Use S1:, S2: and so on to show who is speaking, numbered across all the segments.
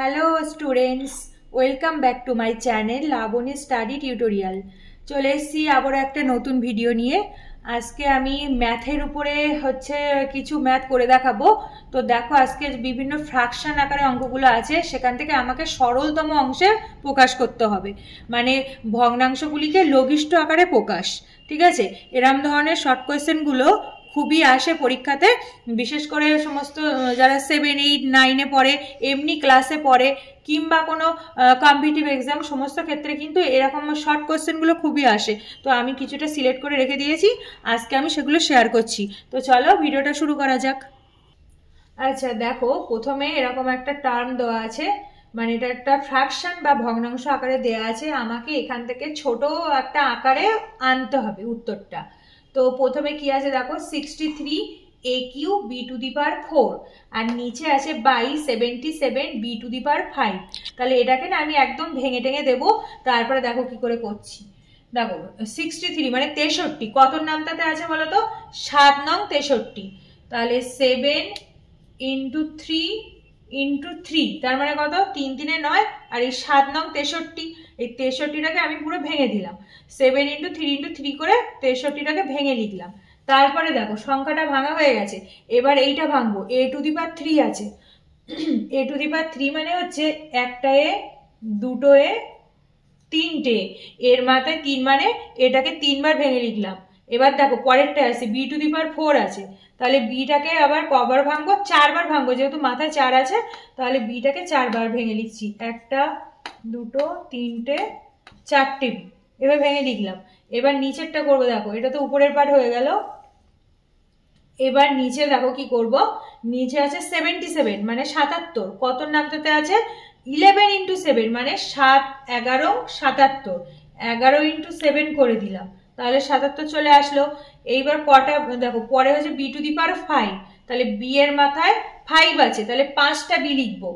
S1: Hello students, welcome back to my channel Labani study tutorial. চলে এসেছি আবার একটা নতুন ভিডিও নিয়ে। আজকে আমি ম্যাথের উপরে কিছু ম্যাথ করে দেখাবো। তো দেখো, আজকে বিভিন্ন ফ্র্যাকশন আকারে অঙ্কগুলো আছে, সেখান থেকে আমাকে সরলতম অংশে প্রকাশ করতে হবে, মানে ভগ্নাংশগুলিকে লঘিষ্ঠ আকারে প্রকাশ। ঠিক আছে, এরম ধরনের শর্ট কোয়েশ্চেনগুলো খুবই আসে পরীক্ষাতে, বিশেষ করে সমস্ত যারা 7, 8, 9-এ পড়ে, এমনি ক্লাসে পড়ে, কিংবা কোনো কম্পিটিটিভ এক্সাম, সমস্ত ক্ষেত্রে কিন্তু এরকম শর্ট কোয়েশ্চেনগুলো খুবই আসে। তো আমি কিছুটা সিলেক্ট করে রেখে দিয়েছি, আজকে আমি সেগুলো শেয়ার করছি। তো চলো ভিডিওটা শুরু করা যাক। আচ্ছা দেখো, প্রথমে এরকম একটা টার্ম দেওয়া আছে, মানে এটা একটা ফ্র্যাকশন বা ভগ্নাংশ আকারে দেওয়া আছে। আমাকে এখান থেকে ছোট একটা আকারে আনতে হবে উত্তরটা। তো প্রথমে কি আছে দেখো, 63 AQ B⁴, আর নিচে আছে বাই 77 B⁵। তাহলে এটাকে না আমি একদম ভেঙে টেঙে দেবো। তারপরে দেখো কি করে করছি। দেখো 63 মানে 63, কত নামটাতে আছে বলো তো? 7 নং 63। তাহলে 7 × 3 × 3, তার মানে কত? 3 3 9। আর এই 7 নং 63, এই 63টাকে আমি পুরো ভেঙে দিলাম। 7 × 3 × 3 করে 63টাকে ভেঙে লিখলাম। তারপরে দেখো সংখ্যাটা ভাঙা হয়ে গেছে, এবার এইটা ভাঙবো। A⁵ আছে। A⁵ মানে হচ্ছে একটা এ, দুটো এ, তিনটে। এর মাথায় 3 মানে এটাকে 3 বার ভেঙে লিখলাম। এবার দেখো পরেরটা আছে B⁴ আছে, তাহলে বিটাকে আবার কবার ভাঙবো? 4 বার ভাঙবো, যেহেতু মাথায় 4 আছে। তাহলে বিটাকে 4 বার ভেঙে লিখছি। একটা, দুটো, তিনটে, চারটে বি, এবার ভেঙে লিখলাম। এবার নিচেরটা করবো। দেখো এটা তো উপরের পার্ট হয়ে গেল। এবার নিচে দেখো কি করব, নিচে আছে 77 মানে 77, কত নামতে আছে? 11 × 7 মানে 7 11 77, 11 × 7 করে দিলাম, তাহলে 77 চলে আসলো। এইবার কটা দেখো, পরে হচ্ছে B⁵, তাহলে বি এর মাথায় 5 আছে, তাহলে 5টা বি লিখবো।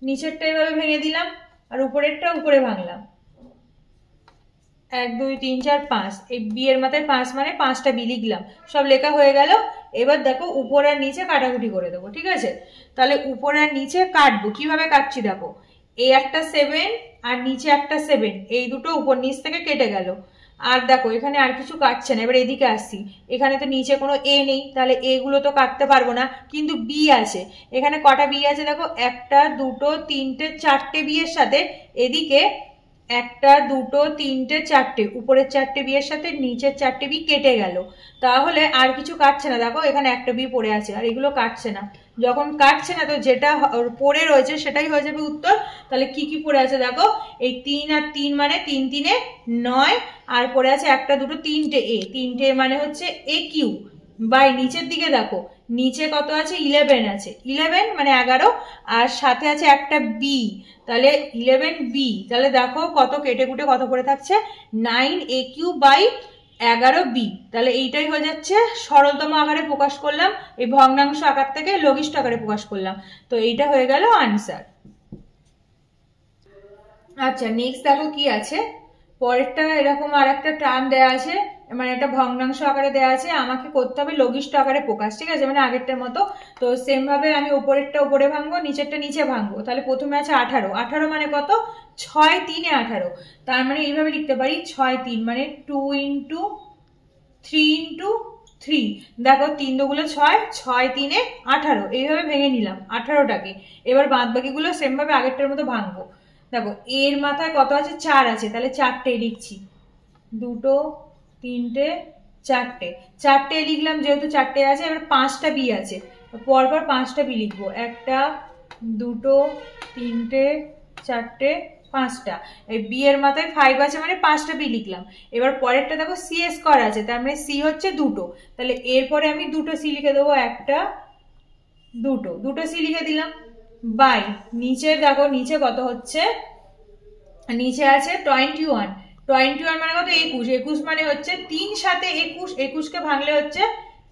S1: নিচেরটা এইভাবে ভেঙে দিলাম, আর উপরেরটা উপরে ভাঙলাম। 1 2 3 4 5, এই বি এর মাথায় 5 মানে 5টা বি লিখলাম। সব লেখা হয়ে গেল। এবার দেখো উপর আর নিচে কাটাকুটি করে দেবো। ঠিক আছে, তাহলে উপর আর নিচে কাটবো। কিভাবে কাটছি দেখো, এই একটা 7 আর নিচে একটা 7, এই দুটো উপর নিচ থেকে কেটে গেল। আর দেখো এখানে আর কিছু কাটছে না। এবার এদিকে আসছি, এখানে তো নিচে কোনো এ নেই, তাহলে এগুলো তো কাটতে পারবো না, কিন্তু বি আছে। এখানে কটা বি আছে দেখো, একটা, দুটো, তিনটে, চারটে বি এর সাথে এদিকে একটা, দুটো, তিনটে, চারটে, উপরের 4টে বি এর সাথে নিচের 4টে বি কেটে গেল। তাহলে আর কিছু কাটছে না। দেখো এখানে একটা বি পড়ে আছে, আর এগুলো কাটছে না। যখন কাটছে না, তো যেটা পড়ে রয়েছে সেটাই হয়ে যাবে উত্তর। তাহলে কি কি পড়ে আছে দেখো, এই 3 আর 3 মানে 3 3 9, আর পড়ে আছে একটা, দুটো, তিনটে এ, তিনটে মানে হচ্ছে AQ বাই নিচের দিকে দেখো, নিচে কত আছে? 11 আছে। 11 মানে 11, আর সাথে আছে একটা বি, তাহলে 11 বি। তাহলে দেখো কত কেটে কুটে কত পড়ে থাকছে, 9 AQ বাই 11 বি। তাহলে এইটাই হয়ে যাচ্ছে সরলতম আকারে প্রকাশ করলাম, এই ভগ্নাংশ আকার থেকে লঘিষ্ঠ আকারে প্রকাশ করলাম। তো এইটা হয়ে গেল আনসার। আচ্ছা নেক্সট দেখো কি আছে, পরেরটা এরকম আর একটা টার্ম দেওয়া আছে, মানে একটা ভগ্নাংশ আকারে দেওয়া আছে, আমাকে করতে হবে লঘিষ্ঠ আকারে প্রকাশ। ঠিক আছে, মানে আগেরটার মতো। তো সেম ভাবে আমি উপরেরটা উপরে ভাঙবো, নিচেরটা নিচে ভাঙবো। তাহলে প্রথমে আছে 18, 18 মানে কত? 6 3 18, তার মানে এইভাবে লিখতে পারি 6 3 মানে 2 × 3 × 3। দেখো 3 দুগুলো 6, 6 3 18, এইভাবে ভেঙে নিলাম 18টাকে। এবার বাদ বাকিগুলো সেম ভাবে আগেরটার মতো ভাঙবো। দেখো এর মাথায় কত আছে? 4 আছে, তাহলে 4টে লিখছি। দুটো, তিনটে, চারটে, 4টে লিখলাম যেহেতু 4টে আছে। এবার 5টা বি আছে, পরপর 5টা বি লিখবো। একটা, দুটো, তিনটে, চারটে, 5টা। এই বি এর মাথায় 5 আছে মানে 5টা বি লিখলাম। এবার পরেরটা দেখো CS করা আছে, তার মানে সি হচ্ছে দুটো, তাহলে এরপরে আমি দুটো সি লিখে দেবো। একটা, দুটো, দুটো সি লিখে দিলাম। বাই নিচে দেখো, নিচে কত হচ্ছে? নিচে আছে 21, 21 মানে কত? 21, 21 মানে হচ্ছে 3 7 21, 21কে ভাঙলে হচ্ছে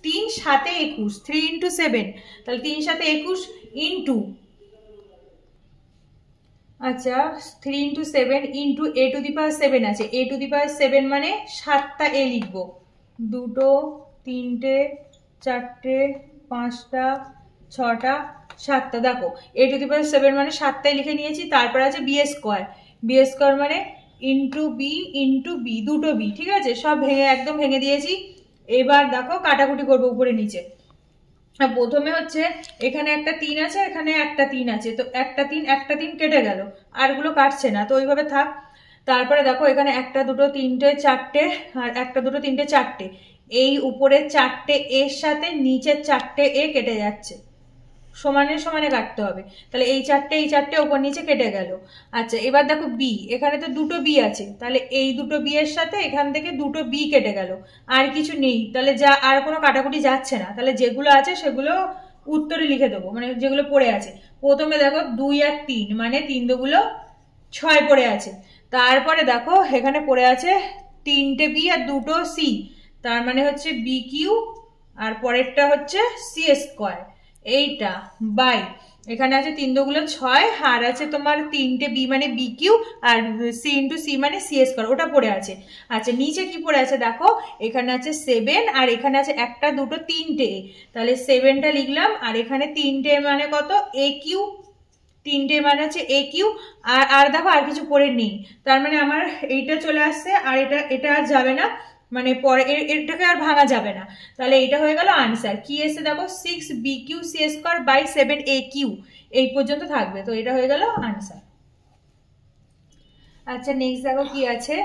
S1: 3 7 21, 3 × 7, তাহলে 3 7 21 ইন্টু, আচ্ছা 3 × 7 ইন্টু A⁵ আছে। A⁵ মানে 7টা এ লিখবো। দুটো, তিনটে, চারটে, 5টা, 6টা, 7টা। দেখো a টু দি পাওয়ার 7 মানে 7টাই লিখে নিয়েছি। তারপর আছে b স্কোয়ার, মানে ইন্টু বি, দুটো বি, ঠিক আছে, সব ভেঙে একদম ভেঙে দিয়েছি। এবার দেখো কাটাকুটি করবো উপরে নিচে। প্রথমে হচ্ছে এখানে একটা 3 আছে, এখানে একটা 3 আছে, তো একটা 3 কেটে গেল, আরগুলো কাটছে না, তো ওইভাবে থাক। তারপরে দেখো এখানে 1 2 3 4টে, আর 1 2 3 4টে, এই উপরের 4টে এর সাথে নিচের 4টে এ কেটে যাচ্ছে, সমানে সমানে কাটতে হবে। তাহলে এই 4টে উপর নিচে কেটে গেল। আচ্ছা এবার দেখো বি, এখানে তো দুটো বি আছে, তাহলে এই দুটো বি এর সাথে এখান থেকে দুটো বি কেটে গেল, আর কিছু নেই, তাহলে যা আর কোনো কাটাকুটি যাচ্ছে না, তাহলে যেগুলো আছে সেগুলো উত্তরে লিখে দেবো, মানে যেগুলো পড়ে আছে। প্রথমে দেখো 2 আর 3 মানে 3 দুগুলো 6 পড়ে আছে। তারপরে দেখো এখানে পড়ে আছে 3টে বি আর 2টো সি, তার মানে হচ্ছে বি কিউ, আর পরেরটা হচ্ছে সি স্কোয়ার, এইটা বাই এখানে আছে 3 দুগুলো 6, আর আছে তোমার 3টে বি মানে বি কিউ, আর সি ইন্টু সি মানে সি স্কোয়ার, ওটা পড়ে আছে। আচ্ছা নিচে কি পড়ে আছে দেখো, এখানে আছে 7, আর এখানে আছে 1 2 3টে, তাহলে 7টা লিখলাম, আর এখানে 3টে মানে কত, এ কিউ, 3টে মানে হচ্ছে এ কিউ, আর দেখো আর কিছু পড়ে নেই, তার মানে আমার এইটা চলে আসছে, আর এটা আর যাবে না, মানে পরে এটাকে আর ভাঙা যাবে না, তাহলে এটা হয়ে গেল আনসার। কি এসে দেখো 6 B Q C square by 7 A Q, এই পর্যন্ত থাকবে, তো এটা হয়ে গেল আনসার। আচ্ছা নেক্সট দেখো কি আছে,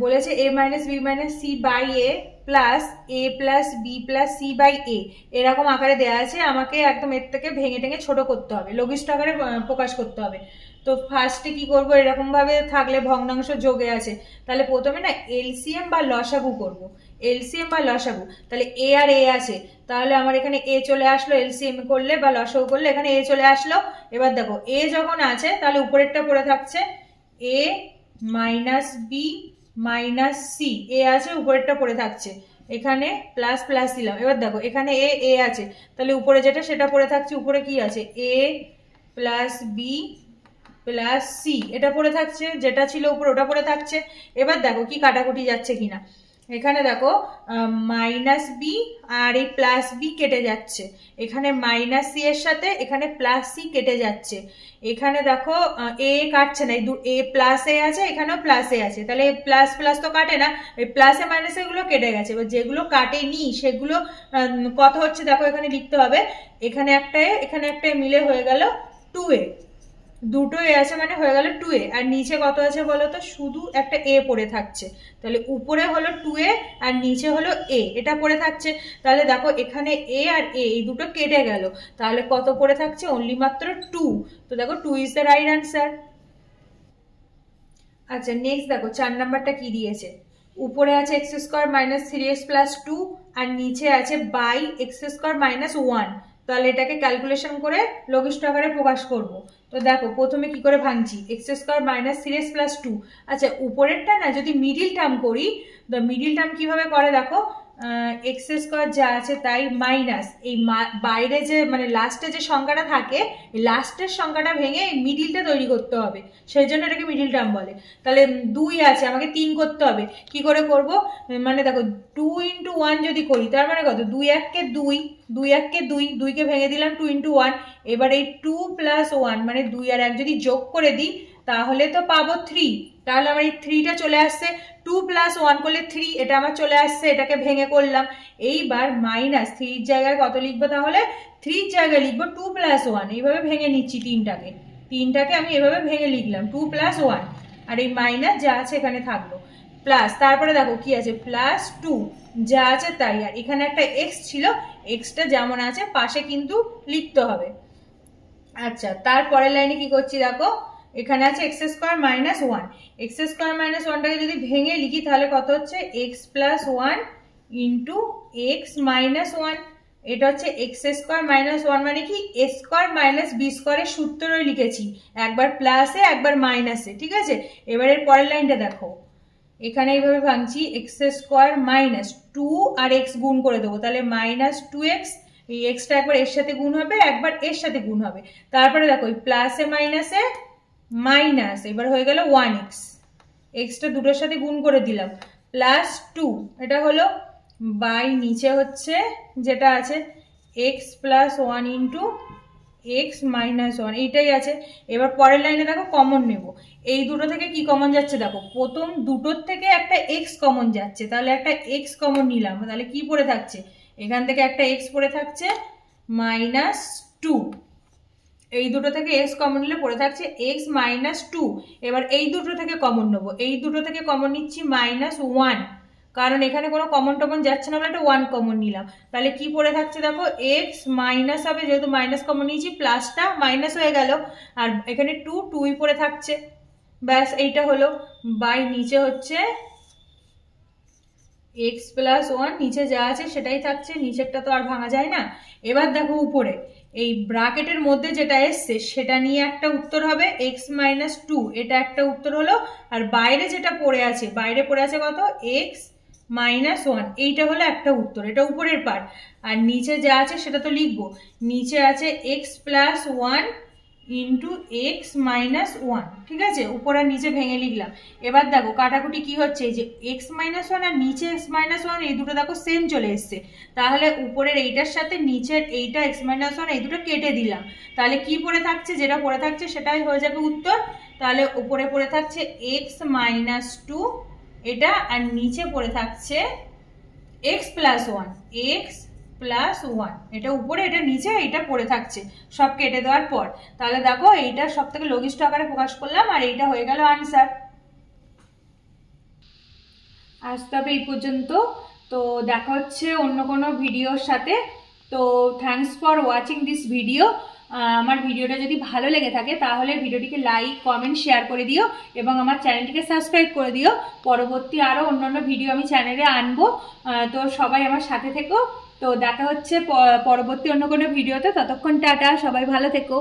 S1: বলেছে a minus B minus C by A plus A plus B plus C by A, এরকম আকারে দেওয়া আছে, আমাকে একদম এর থেকে ভেঙে টেঙে ছোট করতে হবে, লঘিষ্ঠ আকারে প্রকাশ করতে হবে। তো ফার্স্টে কি করব, এরকম ভাবে থাকলে ভগ্নাংশ যোগে আছে, তাহলে প্রথমে না এলসিএম বা লসাগু করব, এলসিএম বা লসাগু। তাহলে এ আর এ আছে, তাহলে আমার এখানে এ চলে আসলো, এলসিএম করলে বা লসাগু করলে এখানে এ চলে আসলো। এবার দেখো এ যখন আছে তাহলে উপরেরটা পড়ে থাকছে এ মাইনাস বি মাইনাস সি, এ আছে উপরেরটা পড়ে থাকছে, এখানে প্লাস প্লাস দিলাম। এবার দেখো এখানে এ আছে, তাহলে উপরে যেটা সেটা পড়ে থাকছে, উপরে কি আছে এ প্লাস বি প্লাস সি, এটা পড়ে থাকছে, যেটা ছিল উপরে ওটা পড়ে থাকছে। এবার দেখো কি কাটাকুটি যাচ্ছে কিনা, এখানে দেখো মাইনাস বি আর এই প্লাস বি কেটে যাচ্ছে, এখানে মাইনাস সি এর সাথে এখানে প্লাস সি কেটে যাচ্ছে, এখানে দেখো এ কাটছে না, এ প্লাস এ আছে, এখানেও প্লাস এ আছে, তাহলে প্লাস প্লাস তো কাটে না, এই প্লাসে মাইনাসে গুলো কেটে গেছে। এবার যেগুলো কাটেনি সেগুলো কত হচ্ছে দেখো এখানে লিখতে হবে, এখানে একটা এখানে একটা মিলে হয়ে গেল 2a, দুটো এ আছে মানে হয়ে গেল 2a, আর নিচে কত আছে বলো তো, শুধু একটা এ পড়ে থাকছে, তাহলে উপরে হলো 2a আর নিচে হলো এ, এটা পড়ে থাকছে। তাহলে দেখো এখানে এ আর এ এই দুটো কেটে গেল, তাহলে কত পড়ে থাকছে, অনলি মাত্র 2, তো দেখো 2 ইজ দ্য রাইট আনসার। আচ্ছা নেক্সট দেখো 4 নাম্বারটা কি দিয়েছে, উপরে আছে x square minus 3x plus 2, আর নিচে আছে বাই এক্স স্কোয়ার মাইনাস 1, তাহলে এটাকে ক্যালকুলেশন করে লঘিষ্ঠ আকারে প্রকাশ করব। তো দেখো প্রথমে কি করে ভাঙছি, x square minus 3x plus 2, আচ্ছা উপরেরটা না যদি মিডিল টার্ম করি, তো মিডিল টার্ম কিভাবে করে দেখো, এক্স স্কোয়ার যা আছে তাই মাইনাস এই বাইরে যে মানে লাস্টে যে সংখ্যাটা থাকে, লাস্টের সংখ্যাটা ভেঙে এই মিডিলটা তৈরি করতে হবে, সেই জন্য এটাকে মিডিল টার্ম বলে। তাহলে 2 আছে, আমাকে 3 করতে হবে, কি করে করব, মানে দেখো 2 ইন্টু 1 যদি করি, তার মানে কত, 2 1 কে 2, 2 1 কে 2, 2 কে ভেঙে দিলাম 2 ইন্টু 1, এবার এই 2 প্লাস 1 মানে 2 আর 1 যদি যোগ করে দিই তাহলে তো পাবো 3, তাহলে আমার এই 3টা চলে আসছে, 2 প্লাস 1 করলে 3, এটা আমার চলে আসছে, এটাকে ভেঙে করলাম। এইবার মাইনাস 3 জায়গায় কত লিখবো, তাহলে 3 জায়গায় লিখবো 2 প্লাস 1, এইভাবে ভেঙে নিচ্ছি, তিনটাকে আমি এভাবে ভেঙে লিখলাম 2 প্লাস 1, আর এই মাইনাস যা আছে এখানে থাকলো, প্লাস তারপরে দেখো কি আছে প্লাস 2 যা আছে তাই, আর এখানে একটা এক্স ছিল, এক্সটা যেমন আছে পাশে কিন্তু লিখতে হবে। আচ্ছা তারপরের লাইনে কি করছি দেখো, এখানে আছে x square minus 1, x square minus 1টাকে যদি ভেঙে লিখি তাহলে কত হচ্ছে x plus 1 into x minus 1, এটা হচ্ছে এক্স স্কোয়ার মাইনাস 1 মানে কি এ স্কোয়ার মাইনাস বি স্কোয়ারের সূত্রই লিখেছি, একবার প্লাসে একবার মাইনাসে, ঠিক আছে। এবারের পরের লাইনটা দেখো, এখানে এইভাবে ভাঙছি, এক্স স্কোয়ার মাইনাস 2 আর এক্স গুণ করে দেবো, তাহলে মাইনাস 2x, এই এক্সটা একবার এর সাথে গুণ হবে একবার এর সাথে গুণ হবে, তারপরে দেখো প্লাসে মাইনাসে মাইনাস, এবার হয়ে গেল 1x, এক্সটা দুটোর সাথে গুণ করে দিলাম, প্লাস 2, এটা হলো বাই নিচে হচ্ছে যেটা আছে x plus 1 into x minus one, এইটাই আছে। এবার পরের লাইনে দেখো কমন নেব, এই দুটো থেকে কি কমন যাচ্ছে দেখো, প্রথম দুটোর থেকে একটা এক্স কমন যাচ্ছে, তাহলে একটা এক্স কমন নিলাম, তাহলে কি পড়ে থাকছে, এখান থেকে একটা এক্স পড়ে থাকছে মাইনাস টু, এই দুটো থেকে এক্স কমন নিলে পড়ে থাকছে এক্স মাইনাস টু। এবার এই দুটো থেকে কমন নেবো, এই দুটো থেকে কমন নিচ্ছি মাইনাস ওয়ান, কারণ এখানে কোনো কমন টমন যাচ্ছে না বলে একটা ওয়ান কমন নিলাম, তাহলে কি পড়ে থাকছে দেখো এক্স মাইনাস হবে, যেহেতু মাইনাস কমন নিয়েছি প্লাসটা মাইনাস হয়ে গেল, আর এখানে টু টুই পড়ে থাকছে, ব্যাস এইটা হলো। বাই নিচে হচ্ছে এক্স প্লাস ওয়ান, নিচে যা আছে সেটাই থাকছে, নিচেরটা তো আর ভাঙা যায় না। এবার দেখো উপরে এই ব্র্যাকেটের মধ্যে যেটা এসছে সেটা নিয়ে একটা উত্তর হবে এক্স মাইনাস টু, এটা একটা উত্তর হলো। আর বাইরে যেটা পড়ে আছে, বাইরে পড়ে আছে কত, এক্স মাইনাস ওয়ান, এইটা হলো একটা উত্তর, এটা উপরের পার্ট। আর নিচে যা আছে সেটা তো লিখবো, নিচে আছে x plus one into x minus one, ঠিক আছে, উপর আর নিচে ভেঙে লিখলাম। এবার দেখো কাটাকুটি কি হচ্ছে, যে এক্স মাইনাস ওয়ান আর নিচে এক্স মাইনাস ওয়ান এই দুটো দেখো সেম চলে এসছে, তাহলে উপরের এইটার সাথে নিচের এইটা এক্স মাইনাস ওয়ান এই দুটো কেটে দিলাম, তাহলে কি পড়ে থাকছে, যেটা পড়ে থাকছে সেটাই হয়ে যাবে উত্তর। তাহলে উপরে পড়ে থাকছে এক্স মাইনাস টু এটা, আর নিচে পড়ে থাকছে x plus one, x plus one, এটা উপরে এটা নিচে এটা পড়ে থাকছে সব কেটে দেওয়ার পর। তাহলে দেখো এইটা সব থেকে লঘিষ্ঠ আকারে প্রকাশ করলাম, আর এইটা হয়ে গেল আনসার। আজ তবে এই পর্যন্ত, তো দেখা হচ্ছে অন্য কোনো ভিডিওর সাথে। তো thanks for watching this video. আমার ভিডিওটা যদি ভালো লেগে থাকে তাহলে ভিডিওটিকে লাইক কমেন্ট শেয়ার করে দিও, এবং আমার চ্যানেলটিকে সাবস্ক্রাইব করে দিও। পরবর্তী আরও অন্যান্য ভিডিও আমি চ্যানেলে আনবো, তো সবাই আমার সাথে থেকো। তো দেখা হচ্ছে পরবর্তী অন্য কোনো ভিডিওতে, ততক্ষণ টাটা, সবাই ভালো থেকো।